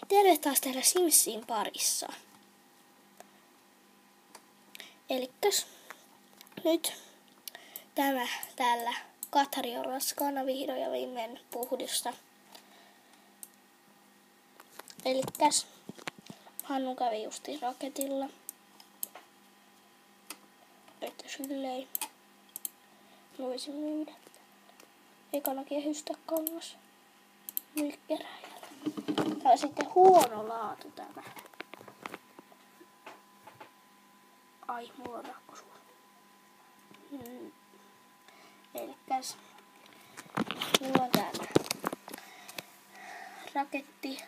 Terve taas täällä Simsin parissa. Elikkäs nyt tämä täällä Katari on raskaana vihdoin ja viimein puhdusta. Elikkäs Hannu kävi justiin raketilla. Että silleen voisi myydä. Ekana kehystä kangas mykkäräjällä. Tää on sitten huono laatu tämä. Ai, mulla on rakkosuus. Elikkäs mulla on täällä raketti.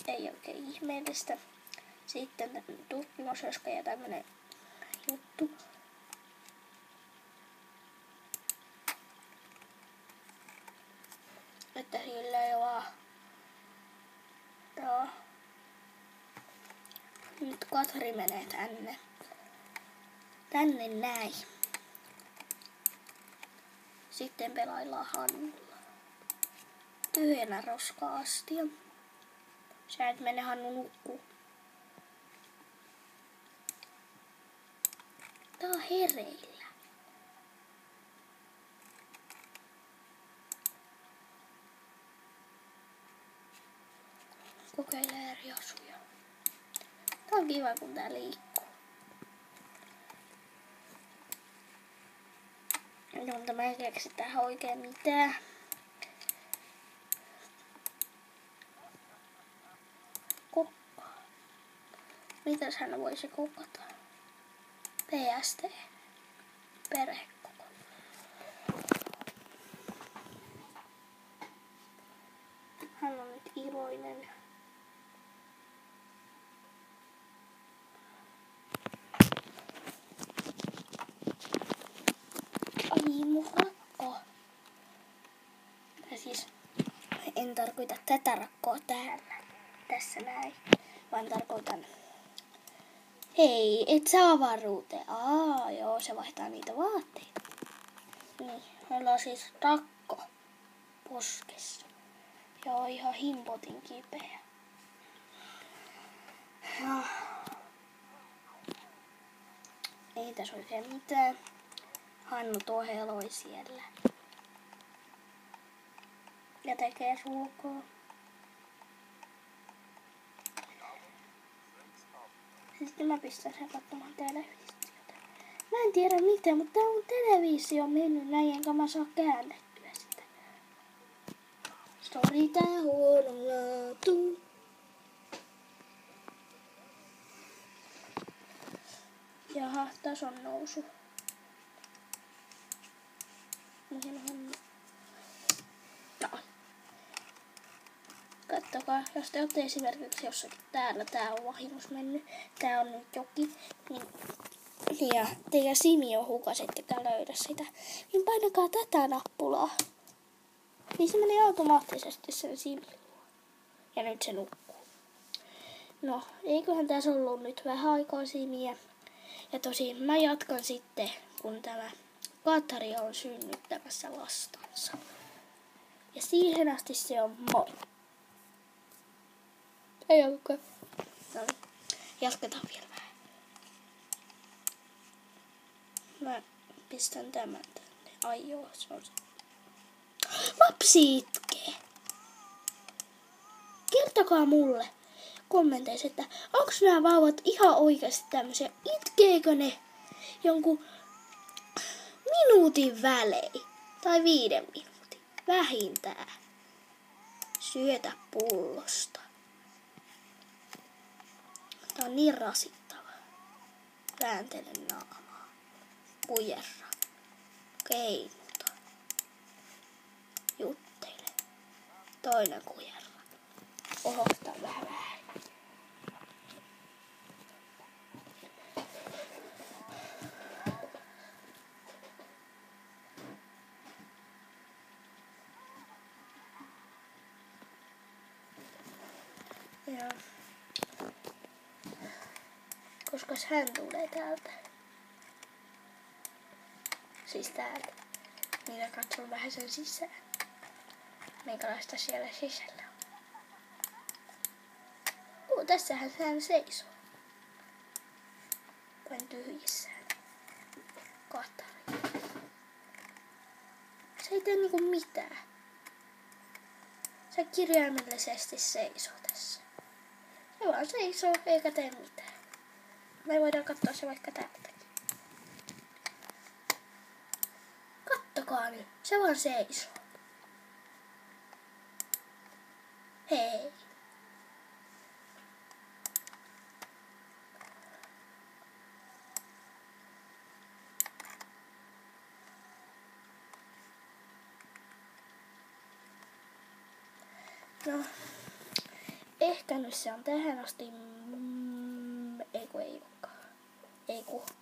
Ei oikein ihmeellistä. Sitten tämmönen tutkimusjoska ja tämmönen juttu. Että sillä ei vaan. Joo. Nyt Katri menee tänne. Tänne näin. Sitten pelaillaan Hannulla. Tyhjänä roska-astia. Sä et mene Hannu nukkuu. Tää on hereillä. Kokeilee eri asuja. Tää on kiva kun tää liikkuu. Mutta mä en keksi tähän oikein mitään. Kokka. Mitäs hän voisi kokata? PST. Perhekoko. Hän on nyt iloinen. Ai mun rakko. Ja siis en tarkoita tätä rakkoa täällä. Tässä näin. Vaan tarkoitan. Hei, et sä avaruuteen. Joo, se vaihtaa niitä vaatteita. Niin, meillä on siis rakko poskessa. Ja on ihan himpotin kipeä. No. Ei tässä oikein mitään. Hannu toheloi siellä. Ja tekee ruokaa. Sitten mä pistän sen katsomaan televisiota. Mä en tiedä miten, mutta tää on televisio mennyt näin, enkä mä saa käännettyä sitä. Sori tää huono laatu. Jaha, tason nousu. Mihin Hannu? Noin. Kattokaa, jos te olette esimerkiksi jossakin täällä, tää on vahingossa mennyt, tää on nyt joki, niin ja teidän Simi on hukas, ettekä löydä sitä, niin painakaa tätä nappulaa. Niin se menee automaattisesti sen Simin luo. Ja nyt se nukkuu. No, eiköhän tässä ollut nyt vähän aikaa Simiä. Ja tosi mä jatkan sitten, kun tämä Katari on synnyttämässä lastansa. Ja siihen asti se on moi. Ei olekaan. No niin, jatketaan vielä vähän. Mä pistän tämän tänne. Ai joo, se on se. Lapsi itkee. Kertokaa mulle kommenteissa, että onks nämä vauvat ihan oikeasti tämmöisiä? Itkeekö ne jonkun minuutin välein? Tai 5 minuutin? Vähintään. Syötä pullosta. Tää on niin rasittava. Vääntele naamaa. Kujerra. Keinuta. Juttele. Toinen kujerra. Ohokta vähän. Ja koska hän tulee täältä. Siis täältä. Niin katson vähän sen sisään. Minkälaista siellä sisällä on. tässähän sehän seisoo. Vain tyhjissään. Kahta. Se ei tee niinku mitään. Se kirjaimellisesti seisoo tässä. Se vaan seisoo eikä tee mitään. Me voidaan katsoa se vaikka täältäkin. Kattokaa nyt, se vaan seisoo. Hei. No, ehkä nyt se on tähän asti. Ei olekaan.